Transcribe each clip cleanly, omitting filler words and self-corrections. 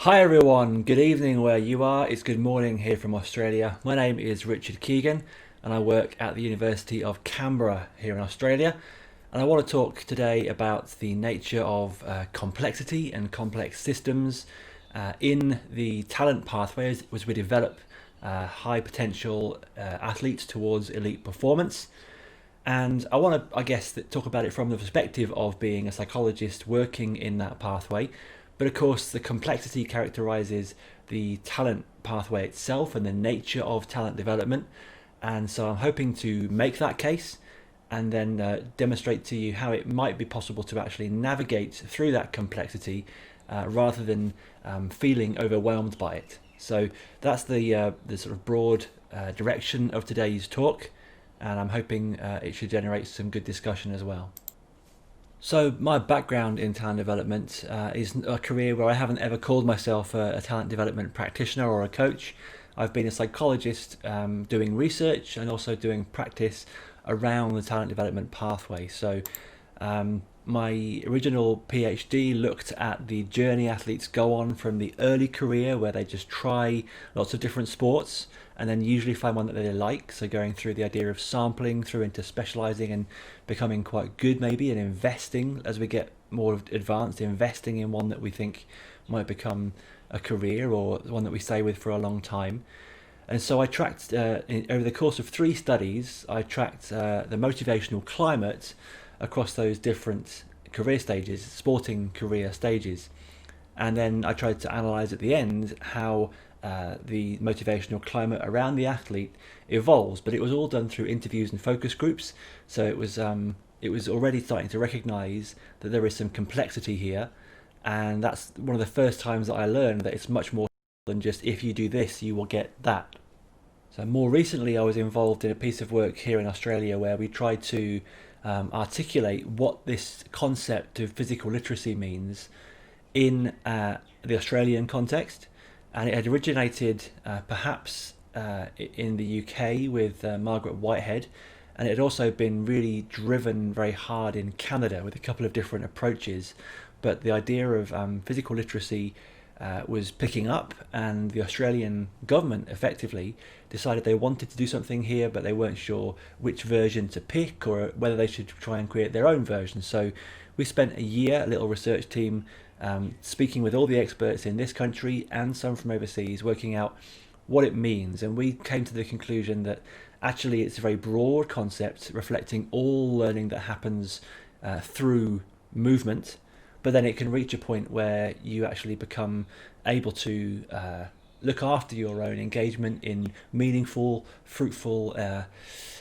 Hi everyone, good evening where you are. It's good morning here from Australia. My name is Richard Keegan and I work at the University of Canberra here in Australia. And I want to talk today about the nature of complexity and complex systems in the talent pathways as we develop high potential athletes towards elite performance. And I want to, I guess, talk about it from the perspective of being a psychologist working in that pathway. But of course, the complexity characterizes the talent pathway itself and the nature of talent development. And so I'm hoping to make that case and then demonstrate to you how it might be possible to actually navigate through that complexity rather than feeling overwhelmed by it. So that's the sort of broad direction of today's talk, and I'm hoping it should generate some good discussion as well. So my background in talent development is a career where I haven't ever called myself a talent development practitioner or a coach. I've been a psychologist doing research and also doing practice around the talent development pathway. So my original PhD looked at the journey athletes go on from the early career where they just try lots of different sports and then usually find one that they like. So going through the idea of sampling through into specializing and becoming quite good maybe, and investing as we get more advanced, investing in one that we think might become a career or one that we stay with for a long time. And so I tracked, over the course of 3 studies, I tracked the motivational climate across those different career stages, sporting career stages. And then I tried to analyze at the end how the motivational climate around the athlete evolves. But it was all done through interviews and focus groups. So it was already starting to recognize that there is some complexity here. And that's one of the first times that I learned that it's much more than just if you do this, you will get that. So more recently, I was involved in a piece of work here in Australia where we tried to articulate what this concept of physical literacy means in the Australian context. And it had originated perhaps in the UK with Margaret Whitehead, and it had also been really driven very hard in Canada with a couple of different approaches. But the idea of physical literacy was picking up, and the Australian government effectively decided they wanted to do something here, but they weren't sure which version to pick or whether they should try and create their own version. So we spent a year, a little research team, speaking with all the experts in this country and some from overseas, working out what it means. And we came to the conclusion that actually it's a very broad concept reflecting all learning that happens through movement, but then it can reach a point where you actually become able to look after your own engagement in meaningful, fruitful,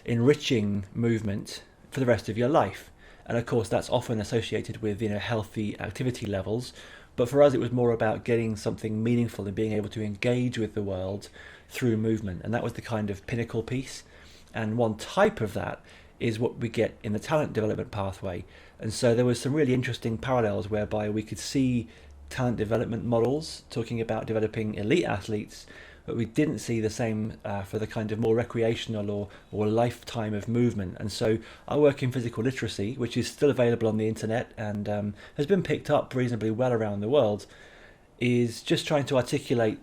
enriching movement for the rest of your life. And of course, that's often associated with healthy activity levels. But for us, it was more about getting something meaningful and being able to engage with the world through movement. And that was the kind of pinnacle piece. And one type of that is what we get in the talent development pathway. And so there was some really interesting parallels whereby we could see talent development models talking about developing elite athletes, but we didn't see the same for the kind of more recreational or lifetime of movement. And so our work in physical literacy, which is still available on the internet and has been picked up reasonably well around the world, is just trying to articulate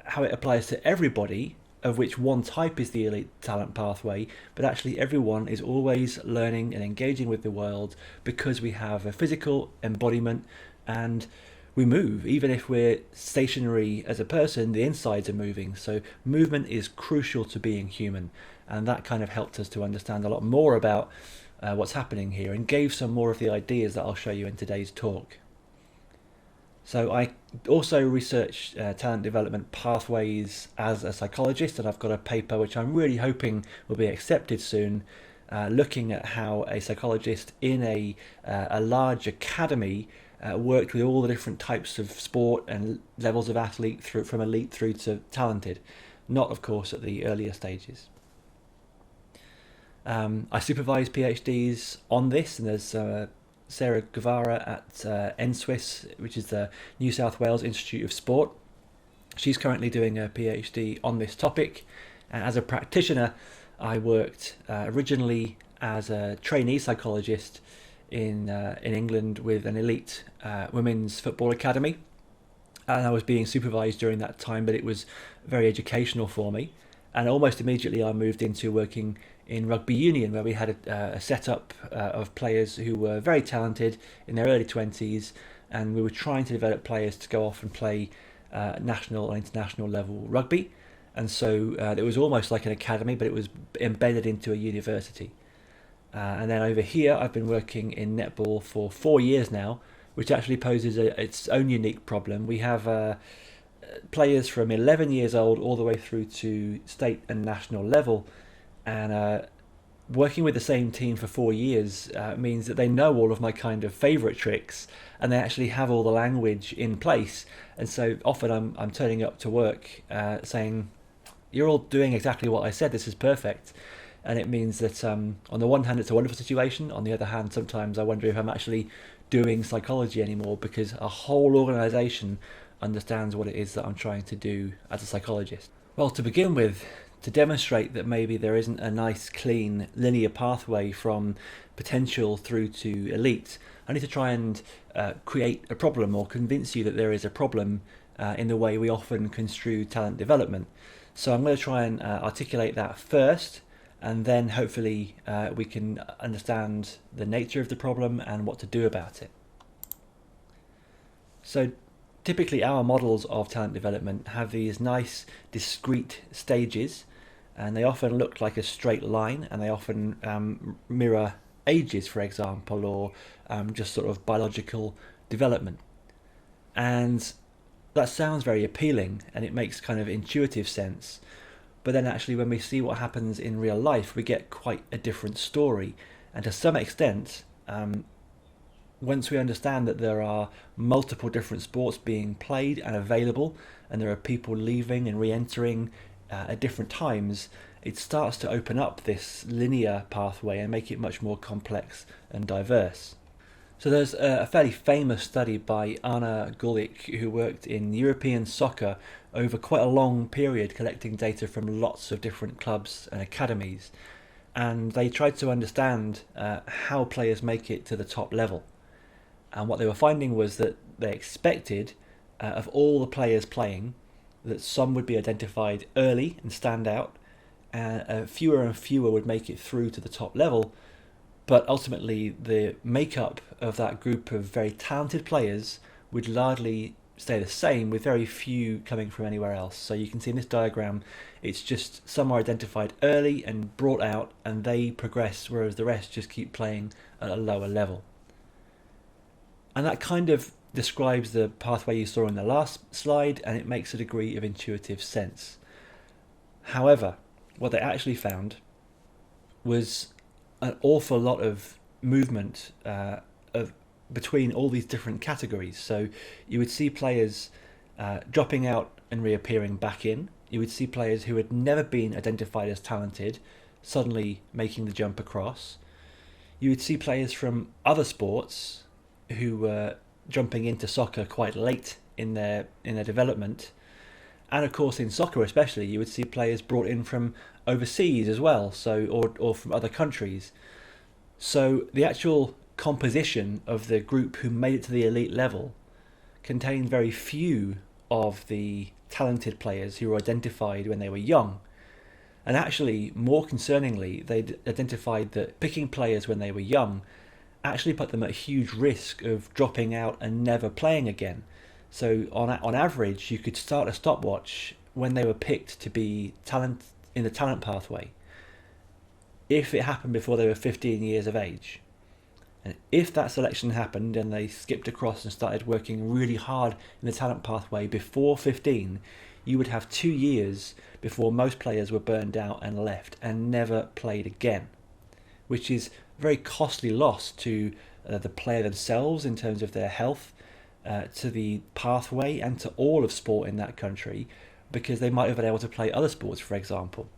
how it applies to everybody, of which one type is the elite talent pathway, but actually everyone is always learning and engaging with the world because we have a physical embodiment and we move. Even if we're stationary as a person, the insides are moving. So movement is crucial to being human, and that kind of helped us to understand a lot more about what's happening here and gave some more of the ideas that I'll show you in today's talk. So I also research talent development pathways as a psychologist, and I've got a paper which I'm really hoping will be accepted soon, looking at how a psychologist in a large academy worked with all the different types of sport and levels of athlete from elite through to talented, not of course at the earlier stages. I supervise PhDs on this, and there's Sarah Guevara at ENYSSP, which is the New South Wales Institute of Sport. She's currently doing a PhD on this topic. And as a practitioner, I worked originally as a trainee psychologist in England with an elite women's football academy. and I was being supervised during that time, but it was very educational for me. And almost immediately I moved into working in rugby union, where we had a setup of players who were very talented in their early 20s, and we were trying to develop players to go off and play national and international level rugby. And so it was almost like an academy, but it was embedded into a university. And then over here, I've been working in netball for 4 years now, which actually poses its own unique problem. We have players from 11 years old all the way through to state and national level, and working with the same team for 4 years means that they know all of my kind of favourite tricks, and they actually have all the language in place. And so often I'm turning up to work saying, "You're all doing exactly what I said. This is perfect." And it means that on the one hand it's a wonderful situation, on the other hand sometimes I wonder if I'm actually doing psychology anymore, because a whole organisation understands what it is that I'm trying to do as a psychologist. Well, to begin with, to demonstrate that maybe there isn't a nice clean linear pathway from potential through to elite, I need to try and create a problem, or convince you that there is a problem in the way we often construe talent development. So I'm going to try and articulate that first, and then hopefully we can understand the nature of the problem and what to do about it. So typically our models of talent development have these nice discrete stages, and they often look like a straight line, and they often mirror ages, for example, or just sort of biological development. And that sounds very appealing, and it makes kind of intuitive sense. But then actually when we see what happens in real life, we get quite a different story. And to some extent, once we understand that there are multiple different sports being played and available, and there are people leaving and re-entering at different times, it starts to open up this linear pathway and make it much more complex and diverse. So there's a fairly famous study by Anna Gulick, who worked in European soccer over quite a long period, collecting data from lots of different clubs and academies. And they tried to understand how players make it to the top level. And what they were finding was that they expected of all the players playing, that some would be identified early and stand out, and fewer would make it through to the top level. But ultimately, the makeup of that group of very talented players would largely stay the same, with very few coming from anywhere else. So you can see in this diagram, it's just some are identified early and brought out, and they progress, whereas the rest just keep playing at a lower level. And that kind of describes the pathway you saw in the last slide, and it makes a degree of intuitive sense. However, what they actually found was an awful lot of movement between all these different categories. So you would see players dropping out and reappearing back in. You would see players who had never been identified as talented suddenly making the jump across. You would see players from other sports who were jumping into soccer quite late in their development. And of course in soccer especially, you would see players brought in from overseas as well, so or from other countries. So the actual composition of the group who made it to the elite level contained very few of the talented players who were identified when they were young. And actually, more concerningly, they identified that picking players when they were young actually put them at a huge risk of dropping out and never playing again. So on average, you could start a stopwatch when they were picked to be talent in the talent pathway, if it happened before they were 15 years of age. And if that selection happened and they skipped across and started working really hard in the talent pathway before 15, you would have 2 years before most players were burned out and left and never played again, which is a very costly loss to the player themselves in terms of their health, to the pathway, and to all of sport in that country, because they might have been able to play other sports, for example.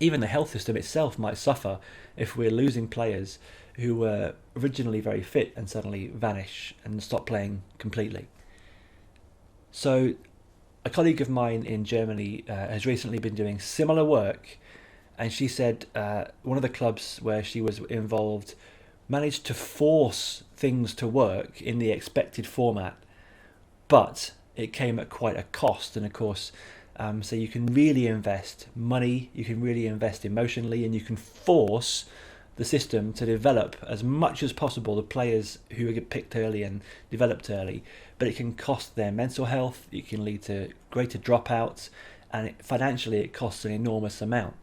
Even the health system itself might suffer if we're losing players who were originally very fit and suddenly vanish and stop playing completely. So a colleague of mine in Germany has recently been doing similar work, and she said one of the clubs where she was involved managed to force things to work in the expected format, but it came at quite a cost. And of course, so you can really invest money, you can really invest emotionally, and you can force the system to develop as much as possible the players who get picked early and developed early, but it can cost their mental health, it can lead to greater dropouts, and financially it costs an enormous amount.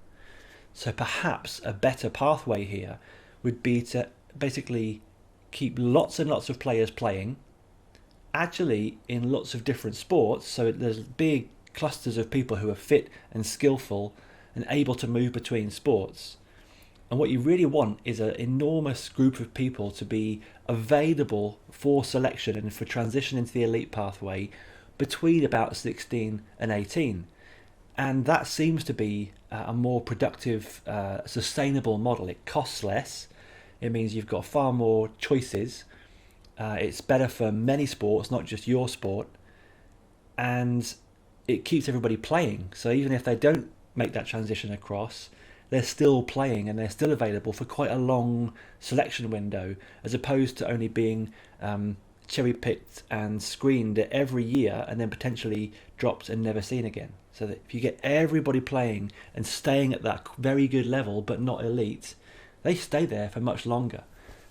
So perhaps a better pathway here would be to basically keep lots and lots of players playing, actually in lots of different sports, so there's big clusters of people who are fit and skillful and able to move between sports. And what you really want is an enormous group of people to be available for selection and for transition into the elite pathway between about 16 and 18. And that seems to be a more productive, sustainable model. It costs less. It means you've got far more choices. It's better for many sports, not just your sport. And it keeps everybody playing. So even if they don't make that transition across, they're still playing and they're still available for quite a long selection window, as opposed to only being cherry picked and screened every year and then potentially dropped and never seen again. So that if you get everybody playing and staying at that very good level but not elite, they stay there for much longer.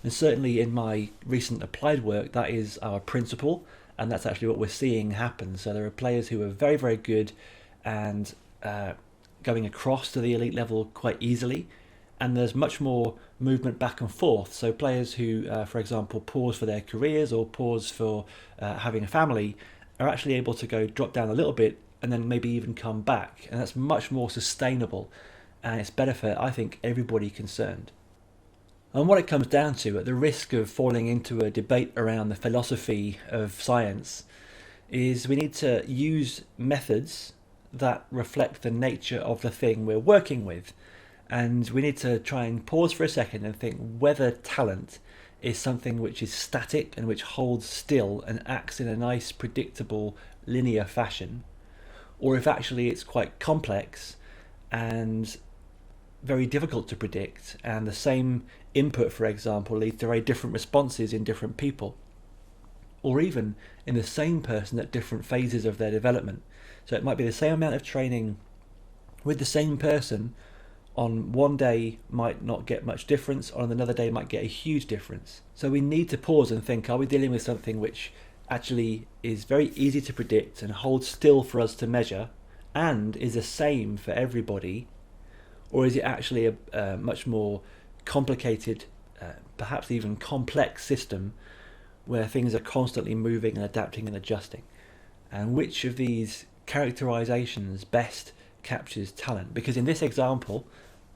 And certainly in my recent applied work, that is our principle, and that's actually what we're seeing happen. So there are players who are very, very good and going across to the elite level quite easily, and there's much more movement back and forth. So players who, for example, pause for their careers or pause for having a family are actually able to go drop down a little bit and then maybe even come back, and that's much more sustainable, and it's better for, I think, everybody concerned. And what it comes down to, at the risk of falling into a debate around the philosophy of science, is we need to use methods that reflect the nature of the thing we're working with. And we need to try and pause for a second and think whether talent is something which is static and which holds still and acts in a nice, predictable, linear fashion, or if actually it's quite complex and very difficult to predict, and the same input, for example, leads to very different responses in different people, or even in the same person at different phases of their development. So it might be the same amount of training with the same person on one day might not get much difference, on another day might get a huge difference. So we need to pause and think, are we dealing with something which actually is very easy to predict and holds still for us to measure and is the same for everybody, or is it actually a much more complicated, perhaps even complex system where things are constantly moving and adapting and adjusting? And which of these characterizations best captures talent? Because in this example,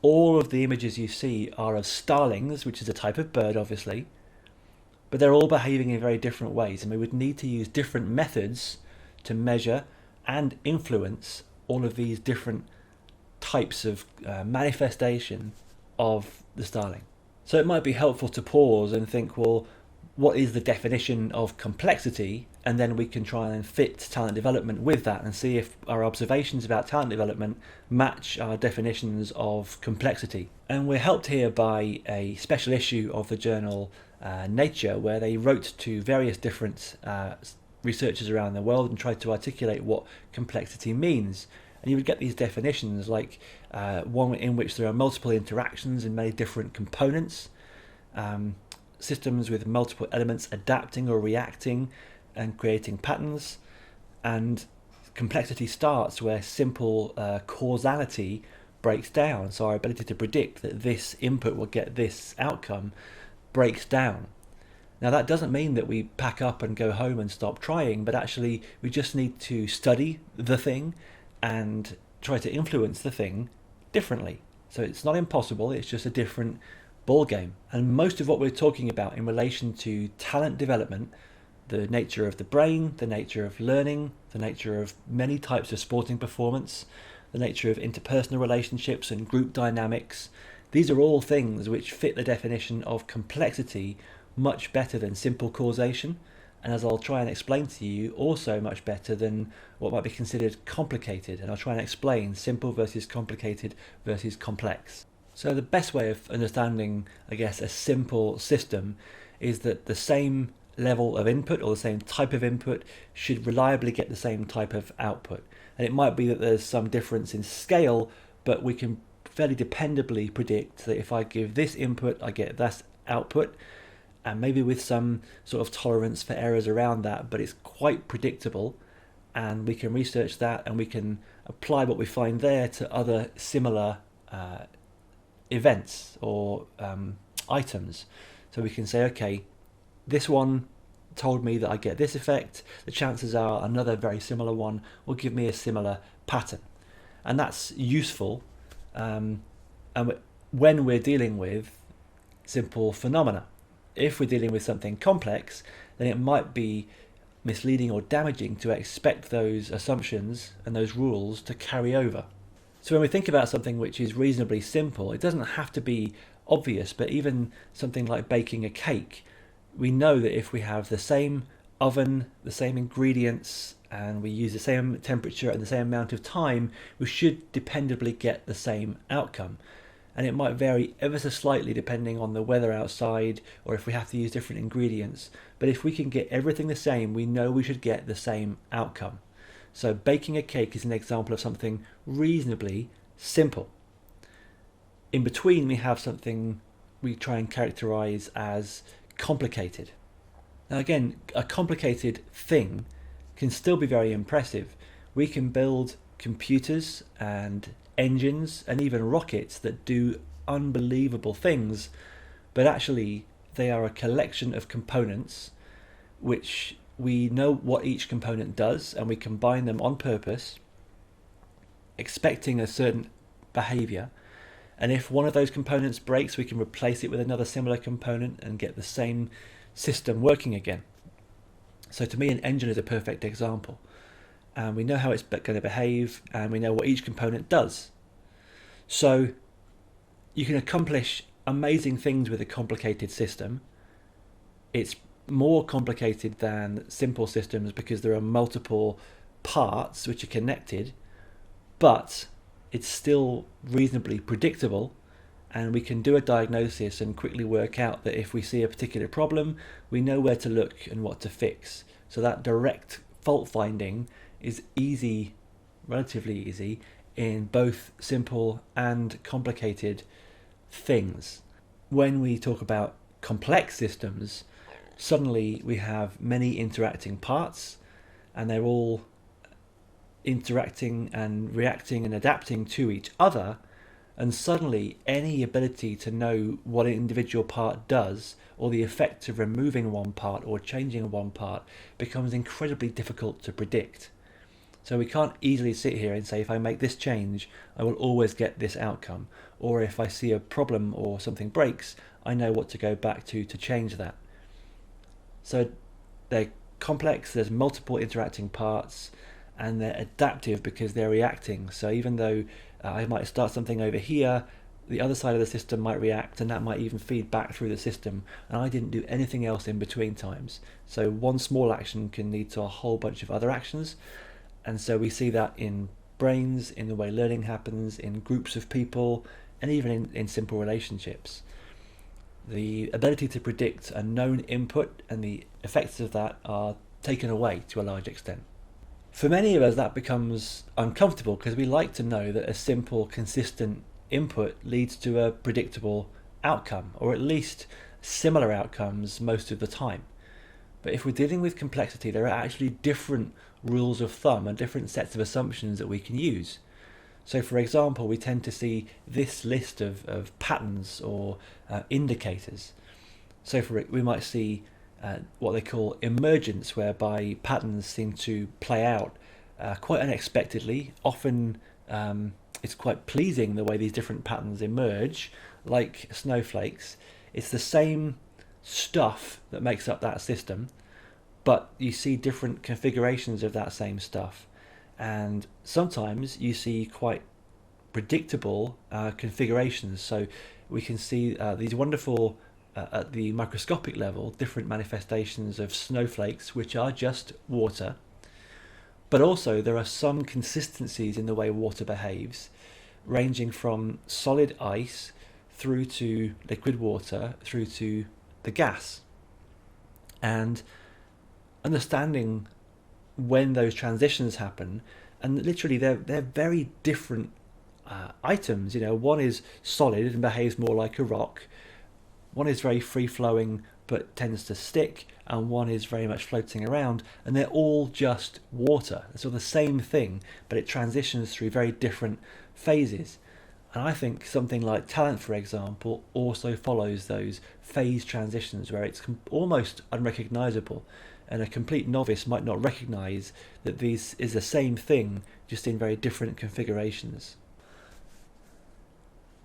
all of the images you see are of starlings, which is a type of bird, obviously, but they're all behaving in very different ways, and we would need to use different methods to measure and influence all of these different types of manifestation of the starling. So it might be helpful to pause and think, well, what is the definition of complexity? And then we can try and fit talent development with that and see if our observations about talent development match our definitions of complexity. And we're helped here by a special issue of the journal Nature, where they wrote to various different researchers around the world and tried to articulate what complexity means. And you would get these definitions like one in which there are multiple interactions and many different components, systems with multiple elements adapting or reacting and creating patterns. And complexity starts where simple causality breaks down. So our ability to predict that this input will get this outcome breaks down. Now that doesn't mean that we pack up and go home and stop trying, but actually we just need to study the thing and try to influence the thing differently. So it's not impossible, it's just a different ball game. And most of what we're talking about in relation to talent development, the nature of the brain, the nature of learning, the nature of many types of sporting performance, the nature of interpersonal relationships and group dynamics, these are all things which fit the definition of complexity much better than simple causation, and as I'll try and explain to you, also much better than what might be considered complicated. And I'll try and explain simple versus complicated versus complex. So the best way of understanding, I guess, a simple system is that the same level of input or the same type of input should reliably get the same type of output. And it might be that there's some difference in scale, but we can fairly dependably predict that if I give this input, I get this output, and maybe with some sort of tolerance for errors around that, but it's quite predictable, and we can research that and we can apply what we find there to other similar events or items. So we can say, okay, this one told me that I get this effect, the chances are another very similar one will give me a similar pattern. And that's useful and when we're dealing with simple phenomena. If we're dealing with something complex, then it might be misleading or damaging to expect those assumptions and those rules to carry over. So when we think about something which is reasonably simple, it doesn't have to be obvious, but even something like baking a cake, we know that if we have the same oven, the same ingredients, and we use the same temperature and the same amount of time, we should dependably get the same outcome. And it might vary ever so slightly depending on the weather outside or if we have to use different ingredients. But if we can get everything the same, we know we should get the same outcome. So baking a cake is an example of something reasonably simple. In between, we have something we try and characterize as complicated. Now again, a complicated thing can still be very impressive. We can build computers and engines and even rockets that do unbelievable things, but actually they are a collection of components which we know what each component does, and we combine them on purpose, expecting a certain behavior. And if one of those components breaks, we can replace it with another similar component and get the same system working again. So to me, an engine is a perfect example. And we know how it's going to behave, and we know what each component does. So you can accomplish amazing things with a complicated system. It's more complicated than simple systems because there are multiple parts which are connected, but it's still reasonably predictable, and we can do a diagnosis and quickly work out that if we see a particular problem, we know where to look and what to fix. So that direct fault finding is easy, relatively easy, in both simple and complicated things. When we talk about complex systems, suddenly we have many interacting parts, and they're all interacting and reacting and adapting to each other, and suddenly any ability to know what an individual part does or the effect of removing one part or changing one part becomes incredibly difficult to predict. So we can't easily sit here and say, if I make this change, I will always get this outcome. Or if I see a problem or something breaks, I know what to go back to change that. So they're complex, there's multiple interacting parts, and they're adaptive because they're reacting. So even though I might start something over here, the other side of the system might react, and that might even feed back through the system, and I didn't do anything else in between times. So one small action can lead to a whole bunch of other actions. And so we see that in brains, in the way learning happens, in groups of people, and even in simple relationships. The ability to predict a known input and the effects of that are taken away to a large extent. For many of us, that becomes uncomfortable because we like to know that a simple, consistent input leads to a predictable outcome, or at least similar outcomes most of the time. But if we're dealing with complexity, there are actually different rules of thumb and different sets of assumptions that we can use. So for example, we tend to see this list of patterns or indicators. So we might see what they call emergence, whereby patterns seem to play out quite unexpectedly. Often it's quite pleasing the way these different patterns emerge, like snowflakes. It's the same stuff that makes up that system, but you see different configurations of that same stuff. And sometimes you see quite predictable configurations. So we can see these wonderful, at the microscopic level, different manifestations of snowflakes, which are just water. But also there are some consistencies in the way water behaves, ranging from solid ice through to liquid water through to the gas. And understanding when those transitions happen, and literally they're very different items. One is solid and behaves more like a rock. One is very free flowing but tends to stick, and one is very much floating around, and they're all just water. It's all the same thing, but it transitions through very different phases. And I think something like talent, for example, also follows those phase transitions where it's almost unrecognizable, and a complete novice might not recognize that this is the same thing, just in very different configurations.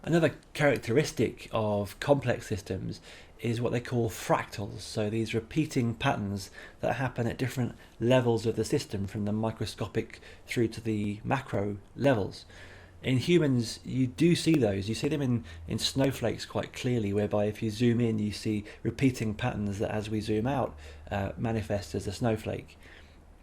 Another characteristic of complex systems is what they call fractals, so these repeating patterns that happen at different levels of the system, from the microscopic through to the macro levels. In humans, you do see those. You see them in snowflakes quite clearly, whereby if you zoom in, you see repeating patterns that, as we zoom out, manifest as a snowflake.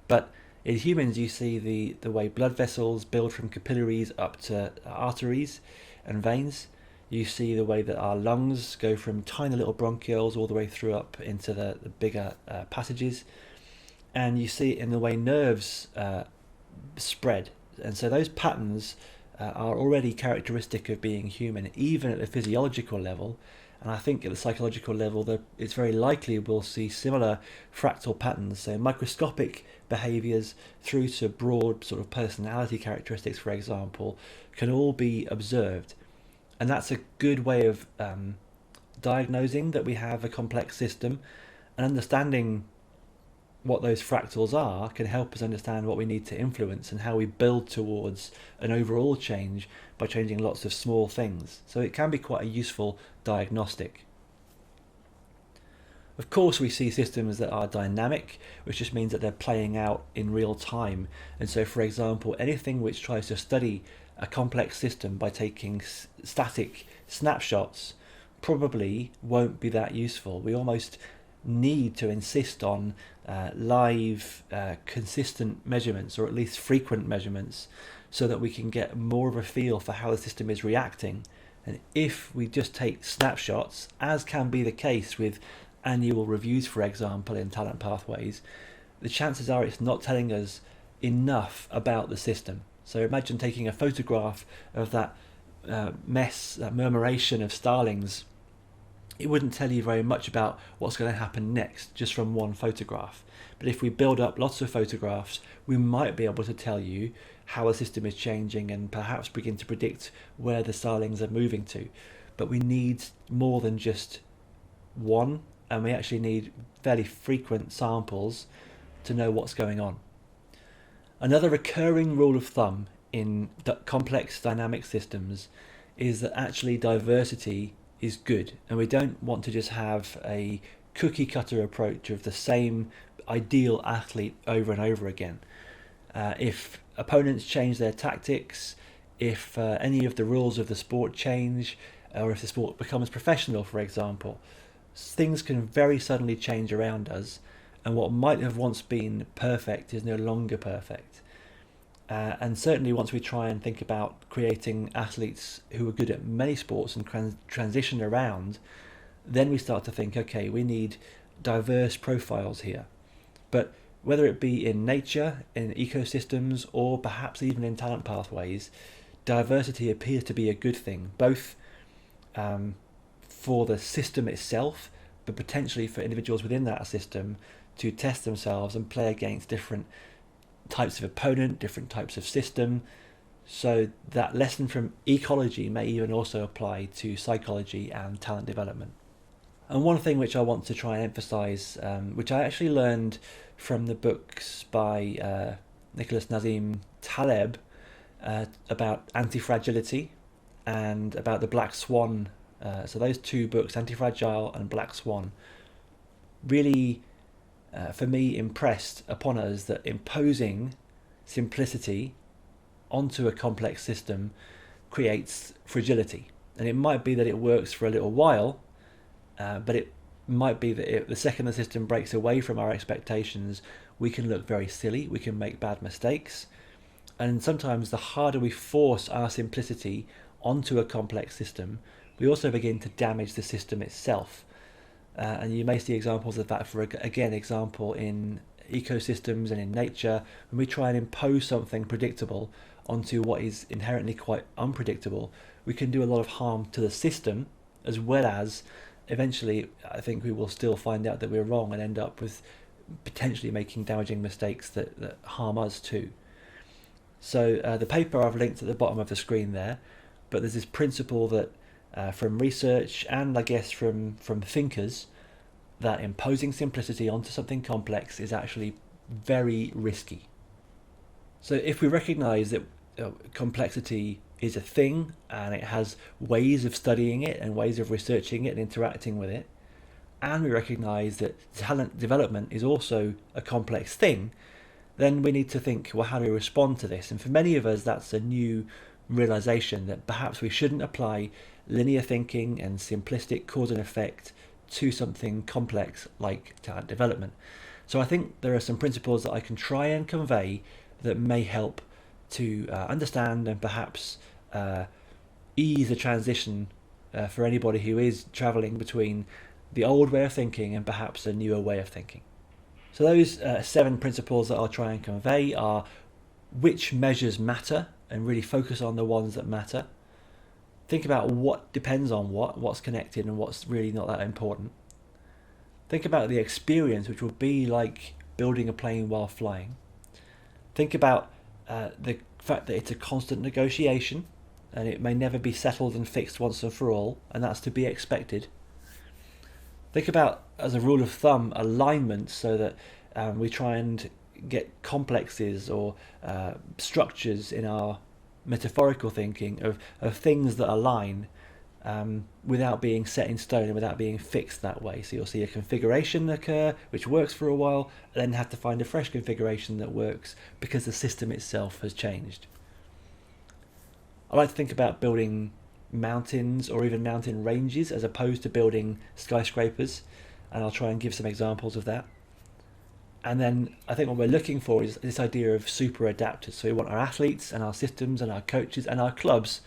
But in humans, you see the way blood vessels build from capillaries up to arteries and veins. You see the way that our lungs go from tiny little bronchioles all the way through up into the bigger passages. And you see it in the way nerves spread. And so those patterns are already characteristic of being human, even at the physiological level. And I think at the psychological level, that it's very likely we'll see similar fractal patterns, so microscopic behaviours through to broad sort of personality characteristics, for example, can all be observed. And that's a good way of diagnosing that we have a complex system, and understanding what those fractals are can help us understand what we need to influence and how we build towards an overall change by changing lots of small things. So it can be quite a useful diagnostic. Of course, we see systems that are dynamic, which just means that they're playing out in real time. And so, for example, anything which tries to study a complex system by taking static snapshots probably won't be that useful. We almost need to insist on live, consistent measurements, or at least frequent measurements, so that we can get more of a feel for how the system is reacting. And if we just take snapshots, as can be the case with annual reviews, for example, in talent pathways, the chances are it's not telling us enough about the system. So imagine taking a photograph of that mess, that murmuration of starlings. It wouldn't tell you very much about what's going to happen next just from one photograph. But if we build up lots of photographs, we might be able to tell you how the system is changing and perhaps begin to predict where the starlings are moving to. But we need more than just one, and we actually need fairly frequent samples to know what's going on. Another recurring rule of thumb in complex dynamic systems is that actually diversity is good, and we don't want to just have a cookie cutter approach of the same ideal athlete over and over again. If opponents change their tactics, if any of the rules of the sport change, or if the sport becomes professional, for example, things can very suddenly change around us, and what might have once been perfect is no longer perfect. And certainly once we try and think about creating athletes who are good at many sports and transition around, then we start to think, okay, we need diverse profiles here. But whether it be in nature, in ecosystems, or perhaps even in talent pathways, diversity appears to be a good thing, both for the system itself, but potentially for individuals within that system to test themselves and play against different types of opponent, different types of system. So that lesson from ecology may even also apply to psychology and talent development. And one thing which I want to try and emphasize, which I actually learned from the books by Nicholas Nassim Taleb about antifragility and about the black swan. So those two books, Antifragile and Black Swan, really for me impressed upon us that imposing simplicity onto a complex system creates fragility. And it might be that it works for a little while, but it might be that the second the system breaks away from our expectations, we can look very silly, we can make bad mistakes. And sometimes the harder we force our simplicity onto a complex system, we also begin to damage the system itself. and you may see examples of that, for again, example in ecosystems and in nature. When we try and impose something predictable onto what is inherently quite unpredictable, we can do a lot of harm to the system, as well as eventually I think we will still find out that we're wrong and end up with potentially making damaging mistakes that harm us too. So the paper I've linked at the bottom of the screen there, but there's this principle that from research and I guess from thinkers, that imposing simplicity onto something complex is actually very risky. So if we recognize that complexity is a thing and it has ways of studying it and ways of researching it and interacting with it, and we recognize that talent development is also a complex thing, then we need to think, well, how do we respond to this? And for many of us, that's a new realization that perhaps we shouldn't apply linear thinking and simplistic cause and effect to something complex like talent development. So I think there are some principles that I can try and convey that may help to understand and perhaps ease the transition for anybody who is traveling between the old way of thinking and perhaps a newer way of thinking. So those 7 principles that I'll try and convey are: which measures matter and really focus on the ones that matter. Think about what depends on what's connected and what's really not that important. Think about the experience, which will be like building a plane while flying. Think about the fact that it's a constant negotiation and it may never be settled and fixed once and for all, and that's to be expected. Think about, as a rule of thumb, alignment, so that we try and get complexes or structures in our metaphorical thinking of things that align without being set in stone and without being fixed that way. So you'll see a configuration occur which works for a while, and then have to find a fresh configuration that works because the system itself has changed. I like to think about building mountains or even mountain ranges as opposed to building skyscrapers, and I'll try and give some examples of that. And then I think what we're looking for is this idea of super adapters. So we want our athletes and our systems and our coaches and our clubs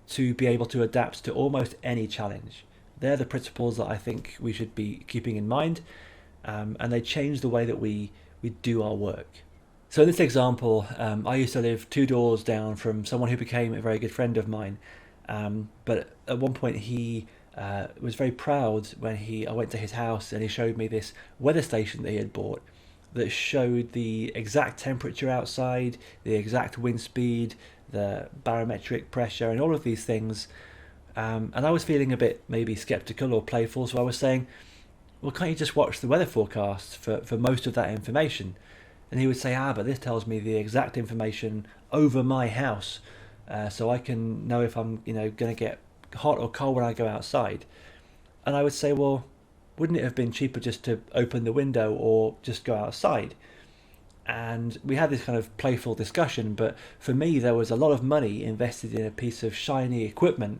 to be able to adapt to almost any challenge. They're the principles that I think we should be keeping in mind, and they change the way that we do our work. So in this example, I used to live 2 doors down from someone who became a very good friend of mine, but at one point he was very proud when I went to his house and he showed me this weather station that he had bought that showed the exact temperature outside, the exact wind speed, the barometric pressure, and all of these things. And I was feeling a bit maybe skeptical or playful, so I was saying, well, can't you just watch the weather forecast for most of that information? And he would say, but this tells me the exact information over my house, so I can know if I'm going to get hot or cold when I go outside. And I would say, well, wouldn't it have been cheaper just to open the window or just go outside? And we had this kind of playful discussion, but for me there was a lot of money invested in a piece of shiny equipment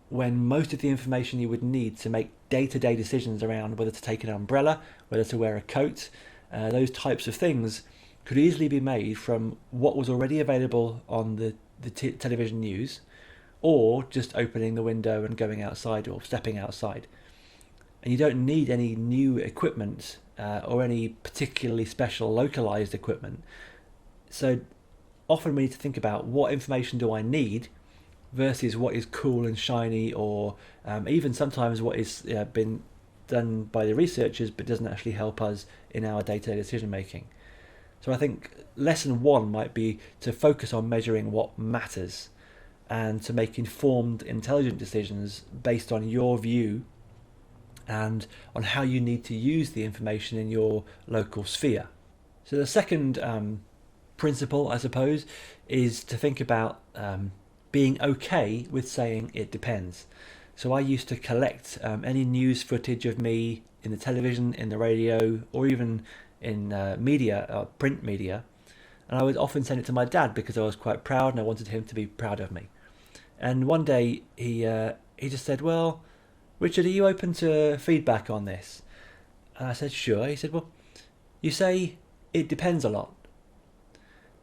when most of the information you would need to make day-to-day decisions around whether to take an umbrella, whether to wear a coat, those types of things could easily be made from what was already available on the television news, or just opening the window and going outside or stepping outside. And you don't need any new equipment or any particularly special localized equipment. So often we need to think about what information do I need versus what is cool and shiny, or even sometimes what is been done by the researchers but doesn't actually help us in our day-to-day decision making. So I think lesson 1 might be to focus on measuring what matters and to make informed, intelligent decisions based on your view and on how you need to use the information in your local sphere. So the second principle, I suppose, is to think about being okay with saying it depends. So I used to collect any news footage of me in the television, in the radio, or even in media, print media, and I would often send it to my dad because I was quite proud and I wanted him to be proud of me. And one day he just said, well, Richard, are you open to feedback on this? And I said, sure. He said, well, you say it depends a lot.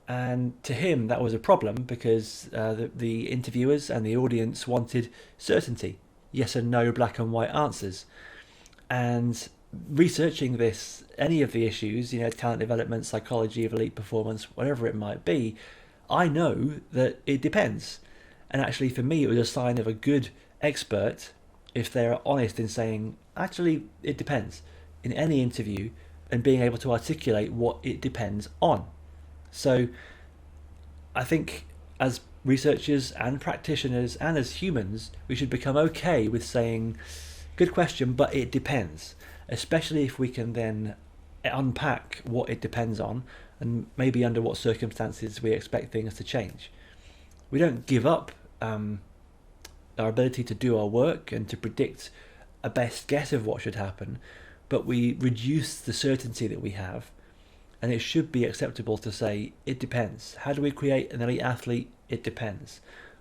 And to him, that was a problem because the interviewers and the audience wanted certainty, yes and no, black and white answers. And researching this, any of the issues, talent development, psychology of elite performance, whatever it might be, I know that it depends. And actually, for me, it was a sign of a good expert if they're honest in saying, actually, it depends in any interview, and being able to articulate what it depends on. So I think as researchers and practitioners and as humans, we should become okay with saying, good question, but it depends, especially if we can then unpack what it depends on and maybe under what circumstances we expect things to change. We don't give up our ability to do our work and to predict a best guess of what should happen, but we reduce the certainty that we have. And it should be acceptable to say, it depends. How do we create an elite athlete? It depends.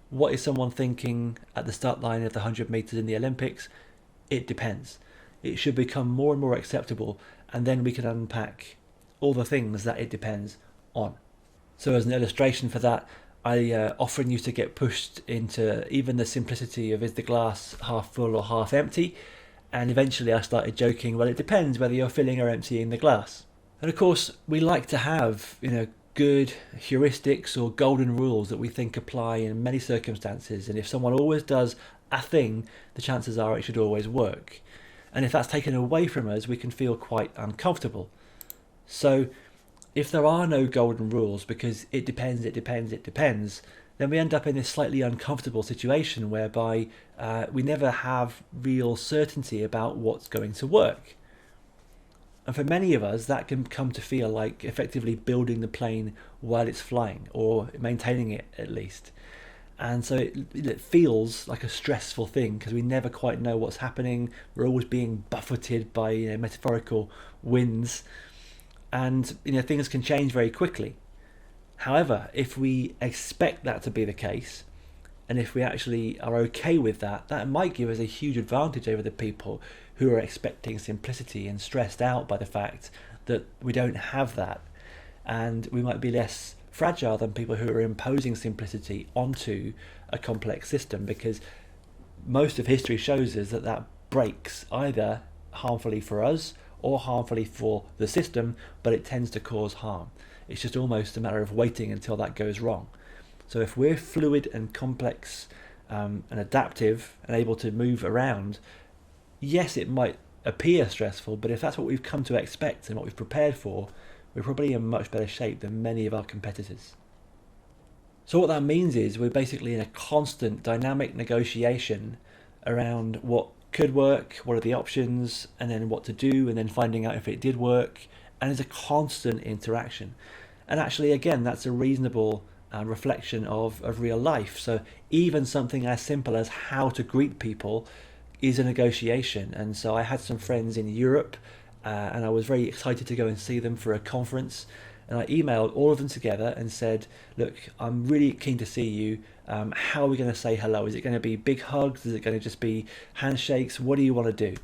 What is someone thinking at the start line of the 100 meters in the Olympics? It depends. It should become more and more acceptable, and then we can unpack all the things that it depends on. So as an illustration for that, I often used to get pushed into even the simplicity of, is the glass half full or half empty? And eventually I started joking, well, it depends whether you're filling or emptying the glass. And of course, we like to have, good heuristics or golden rules that we think apply in many circumstances. And if someone always does a thing, the chances are it should always work. And if that's taken away from us, we can feel quite uncomfortable. So if there are no golden rules because it depends, then we end up in this slightly uncomfortable situation whereby we never have real certainty about what's going to work. And for many of us, that can come to feel like effectively building the plane while it's flying, or maintaining it at least. And so it feels like a stressful thing because we never quite know what's happening. We're always being buffeted by metaphorical winds, and things can change very quickly. However, if we expect that to be the case, and if we actually are okay with that, that might give us a huge advantage over the people who are expecting simplicity and stressed out by the fact that we don't have that. And we might be less fragile than people who are imposing simplicity onto a complex system, because most of history shows us that that breaks either harmfully for us or harmfully for the system, but it tends to cause harm. It's just almost a matter of waiting until that goes wrong. So if we're fluid and complex and adaptive and able to move around, yes, it might appear stressful, but if that's what we've come to expect and what we've prepared for, we're probably in much better shape than many of our competitors. So what that means is we're basically in a constant dynamic negotiation around what could work, what are the options, and then what to do, and then finding out if it did work. And it's a constant interaction. And actually, again, that's a reasonable reflection of real life. So even something as simple as how to greet people is a negotiation. And so I had some friends in Europe, and I was very excited to go and see them for a conference. And I emailed all of them together and said, look, I'm really keen to see you. How are we going to say hello? Is it going to be big hugs? Is it going to just be handshakes? What do you want to do?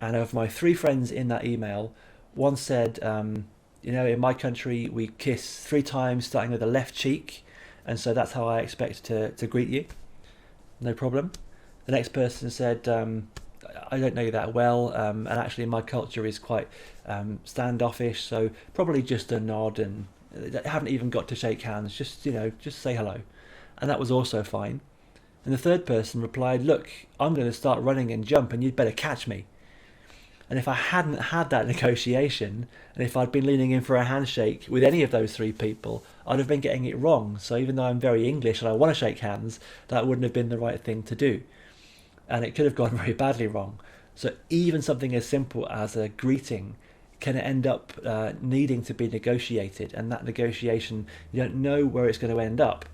And of my 3 friends in that email, one said, in my country, we kiss 3 times, starting with the left cheek. And so that's how I expect to greet you. No problem. The next person said, I don't know you that well, and actually my culture is quite standoffish, so probably just a nod, and I haven't even got to shake hands, just say hello. And that was also fine. And the third person replied, look, I'm going to start running and jump and you'd better catch me. And if I hadn't had that negotiation, and if I'd been leaning in for a handshake with any of those 3 people, I'd have been getting it wrong. So even though I'm very English and I want to shake hands, that wouldn't have been the right thing to do. And it could have gone very badly wrong. So even something as simple as a greeting can end up needing to be negotiated, and that negotiation, you don't know where it's going to end up.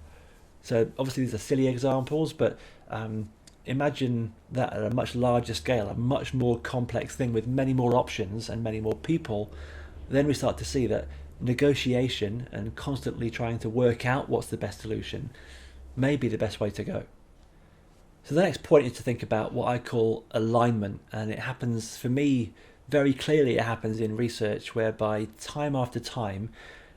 So obviously these are silly examples, but imagine that at a much larger scale, a much more complex thing with many more options and many more people. Then we start to see that negotiation and constantly trying to work out what's the best solution may be the best way to go. So the next point is to think about what I call alignment, and it happens for me very clearly. It happens in research whereby time after time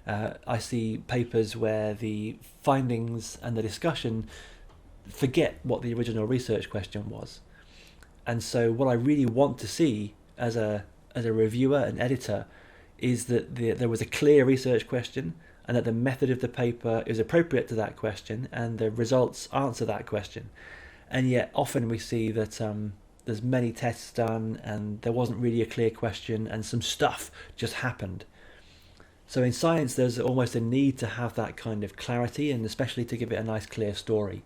I see papers where the findings and the discussion forget what the original research question was. And so what I really want to see as a reviewer and editor is that there was a clear research question, and that the method of the paper is appropriate to that question, and the results answer that question. And yet often we see that there's many tests done and there wasn't really a clear question, and some stuff just happened. So in science, there's almost a need to have that kind of clarity, and especially to give it a nice clear story.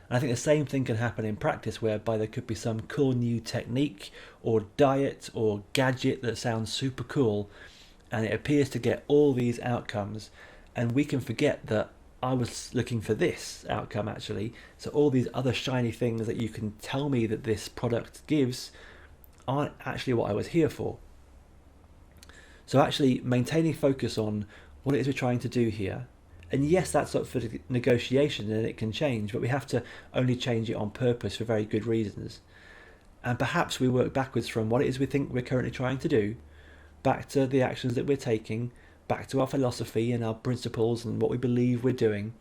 And I think the same thing can happen in practice, whereby there could be some cool new technique or diet or gadget that sounds super cool, and it appears to get all these outcomes, and we can forget that I was looking for this outcome actually. So all these other shiny things that you can tell me that this product gives aren't actually what I was here for. So actually maintaining focus on what it is we're trying to do here. And yes, that's up for negotiation and it can change, but we have to only change it on purpose for very good reasons. And perhaps we work backwards from what it is we think we're currently trying to do, back to the actions that we're taking, back to our philosophy and our principles and what we believe we're doing.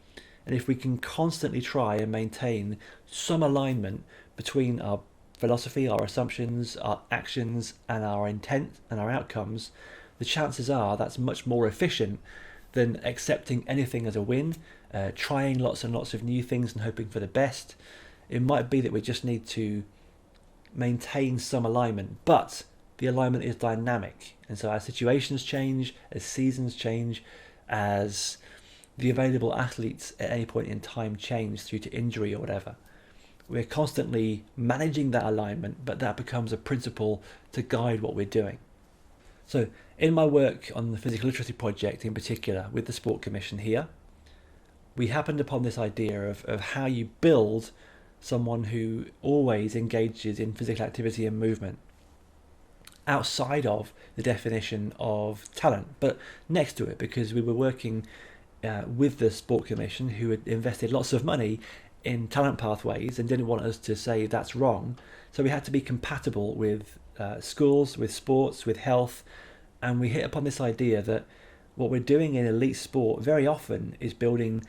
And if we can constantly try and maintain some alignment between our philosophy, our assumptions, our actions, and our intent and our outcomes, the chances are that's much more efficient than accepting anything as a win, trying lots and lots of new things and hoping for the best. It might be that we just need to maintain some alignment, but the alignment is dynamic. And so as situations change, as seasons change, as the available athletes at any point in time change due to injury or whatever, we're constantly managing that alignment, but that becomes a principle to guide what we're doing. So in my work on the physical literacy project in particular with the Sport Commission here, we happened upon this idea of how you build someone who always engages in physical activity and movement outside of the definition of talent, but next to it, because we were working with the Sport Commission, who had invested lots of money in talent pathways and didn't want us to say that's wrong. So we had to be compatible with schools, with sports, with health, and we hit upon this idea that what we're doing in elite sport very often is building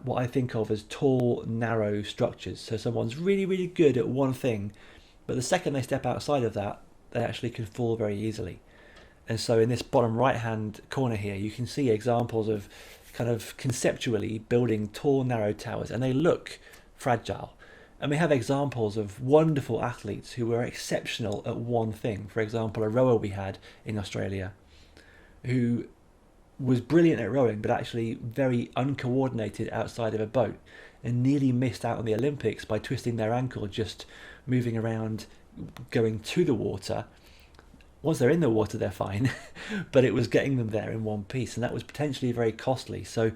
what I think of as tall, narrow structures. So someone's really, really good at one thing, but the second they step outside of that, they actually can fall very easily. And so in this bottom right hand corner here, you can see examples of kind of conceptually building tall, narrow towers, and they look fragile. And we have examples of wonderful athletes who were exceptional at one thing. For example, a rower we had in Australia who was brilliant at rowing, but actually very uncoordinated outside of a boat, and nearly missed out on the Olympics by twisting their ankle just moving around, going to the water. Once they're in the water, they're fine, but it was getting them there in one piece, and that was potentially very costly. So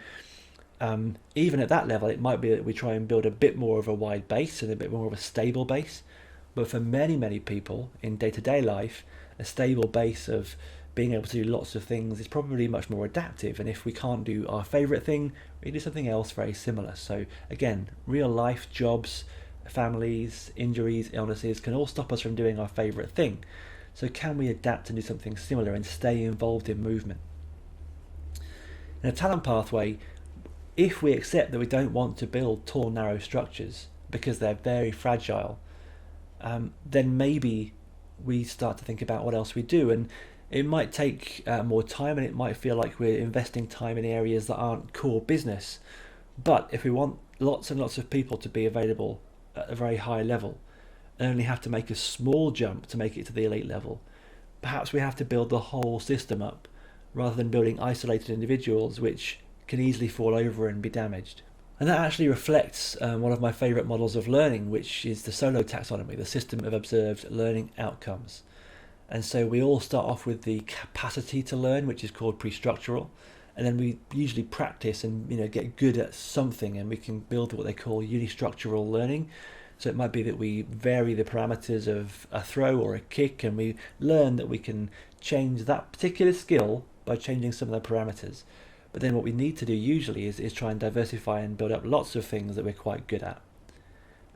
even at that level, it might be that we try and build a bit more of a wide base and a bit more of a stable base. But for many, many people in day-to-day life, a stable base of being able to do lots of things is probably much more adaptive. And if we can't do our favourite thing, we do something else very similar. So again, real life, jobs, families, injuries, illnesses can all stop us from doing our favourite thing. So can we adapt and do something similar and stay involved in movement? In a talent pathway, if we accept that we don't want to build tall, narrow structures because they're very fragile, then maybe we start to think about what else we do. And it might take more time, and it might feel like we're investing time in areas that aren't core business. But if we want lots and lots of people to be available at a very high level and only have to make a small jump to make it to the elite level, perhaps we have to build the whole system up rather than building isolated individuals which can easily fall over and be damaged. And that actually reflects one of my favourite models of learning, which is the solo taxonomy, the system of observed learning outcomes. And so we all start off with the capacity to learn, which is called pre-structural, and then we usually practice and get good at something, and we can build what they call unistructural learning. So it might be that we vary the parameters of a throw or a kick, and we learn that we can change that particular skill by changing some of the parameters. But then what we need to do usually is try and diversify and build up lots of things that we're quite good at.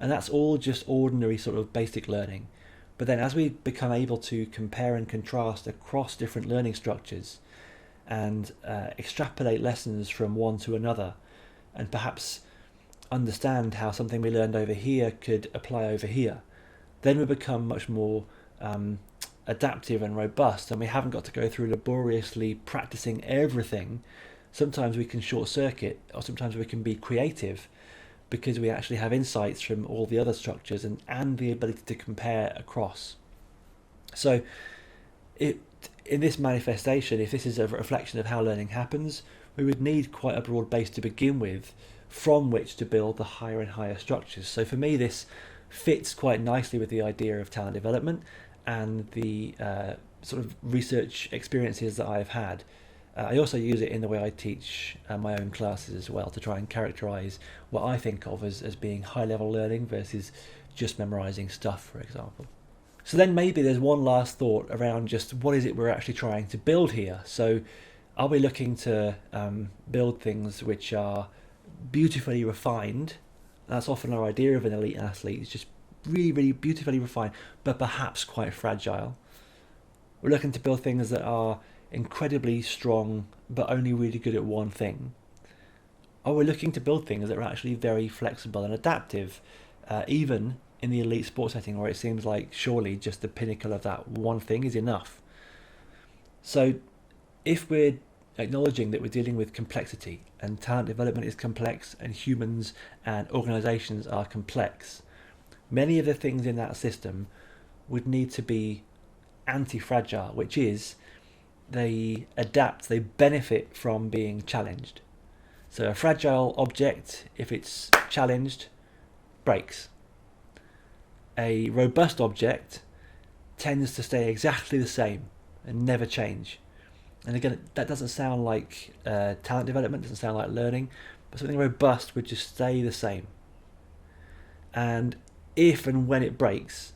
And that's all just ordinary sort of basic learning. But then as we become able to compare and contrast across different learning structures and extrapolate lessons from one to another, and perhaps understand how something we learned over here could apply over here, then we become much more adaptive and robust, and we haven't got to go through laboriously practicing everything, sometimes we can short circuit, or sometimes we can be creative because we actually have insights from all the other structures and the ability to compare across. So in this manifestation, if this is a reflection of how learning happens, we would need quite a broad base to begin with from which to build the higher and higher structures. So for me, this fits quite nicely with the idea of talent development and the sort of research experiences that I've had. I also use it in the way I teach my own classes as well, to try and characterize what I think of as being high-level learning versus just memorizing stuff, for example. So then maybe there's one last thought around just what is it we're actually trying to build here. So are we looking to build things which are beautifully refined? That's often our idea of an elite athlete, it's just really, really beautifully refined, but perhaps quite fragile. We're looking to build things that are incredibly strong, but only really good at one thing. Or we're looking to build things that are actually very flexible and adaptive, even in the elite sports setting, where it seems like surely just the pinnacle of that one thing is enough. So if we're acknowledging that we're dealing with complexity, and talent development is complex, and humans and organizations are complex, many of the things in that system would need to be anti-fragile, which is they adapt, they benefit from being challenged. So a fragile object, if it's challenged, breaks. A robust object tends to stay exactly the same and never change. And again, that doesn't sound like talent development, doesn't sound like learning, but something robust would just stay the same. And if and when it breaks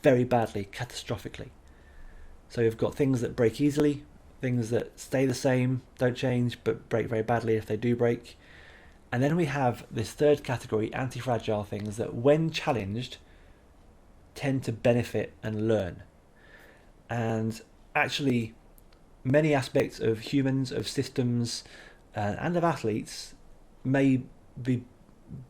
very badly, catastrophically. So you've got things that break easily, things that stay the same, don't change, but break very badly if they do break. And then we have this third category, anti-fragile things that when challenged tend to benefit and learn. And actually many aspects of humans, of systems, and of athletes may be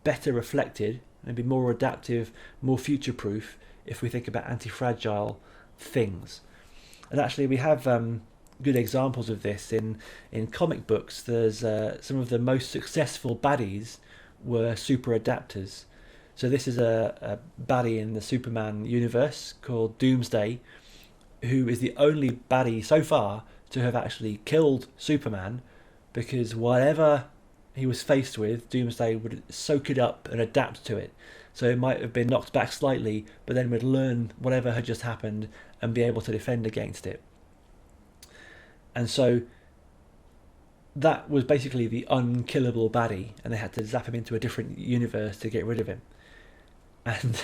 better reflected and be more adaptive, more future-proof if we think about anti-fragile things. And actually we have good examples of this in comic books. There's some of the most successful baddies were super adapters. So this is a baddie in the Superman universe called Doomsday, who is the only baddie so far to have actually killed Superman, because whatever he was faced with, Doomsday would soak it up and adapt to it. So it might have been knocked back slightly, but then would learn whatever had just happened and be able to defend against it. And so that was basically the unkillable baddie, and they had to zap him into a different universe to get rid of him. And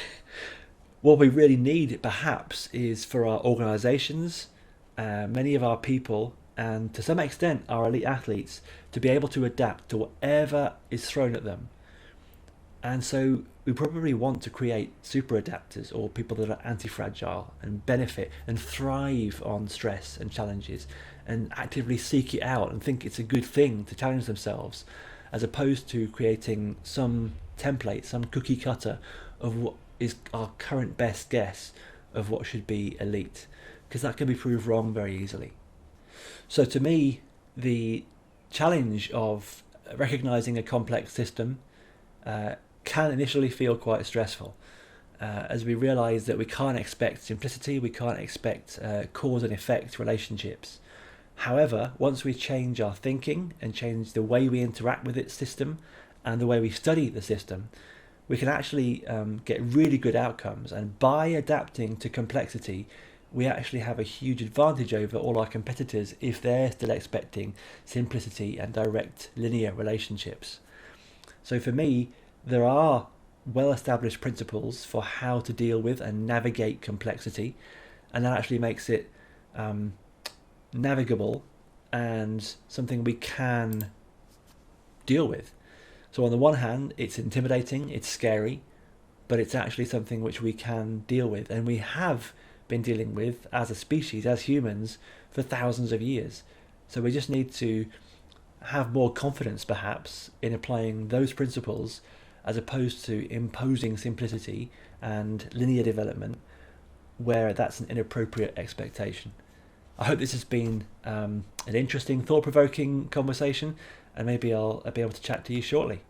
what we really need, perhaps, is for our organisations, many of our people, and to some extent our elite athletes, to be able to adapt to whatever is thrown at them. And so we probably want to create super adapters, or people that are anti-fragile and benefit and thrive on stress and challenges and actively seek it out and think it's a good thing to challenge themselves, as opposed to creating some template, some cookie cutter of what is our current best guess of what should be elite, because that can be proved wrong very easily. So to me, the challenge of recognizing a complex system can initially feel quite stressful, as we realize that we can't expect simplicity, we can't expect cause and effect relationships. However, once we change our thinking and change the way we interact with its system and the way we study the system, we can actually get really good outcomes. And by adapting to complexity, we actually have a huge advantage over all our competitors if they're still expecting simplicity and direct linear relationships. So for me, there are well-established principles for how to deal with and navigate complexity, and that actually makes it navigable and something we can deal with. So on the one hand, it's intimidating, it's scary, but it's actually something which we can deal with, and we have been dealing with as a species, as humans, for thousands of years. So we just need to have more confidence, perhaps, in applying those principles, as opposed to imposing simplicity and linear development where that's an inappropriate expectation. I hope this has been an interesting, thought-provoking conversation, and maybe I'll be able to chat to you shortly.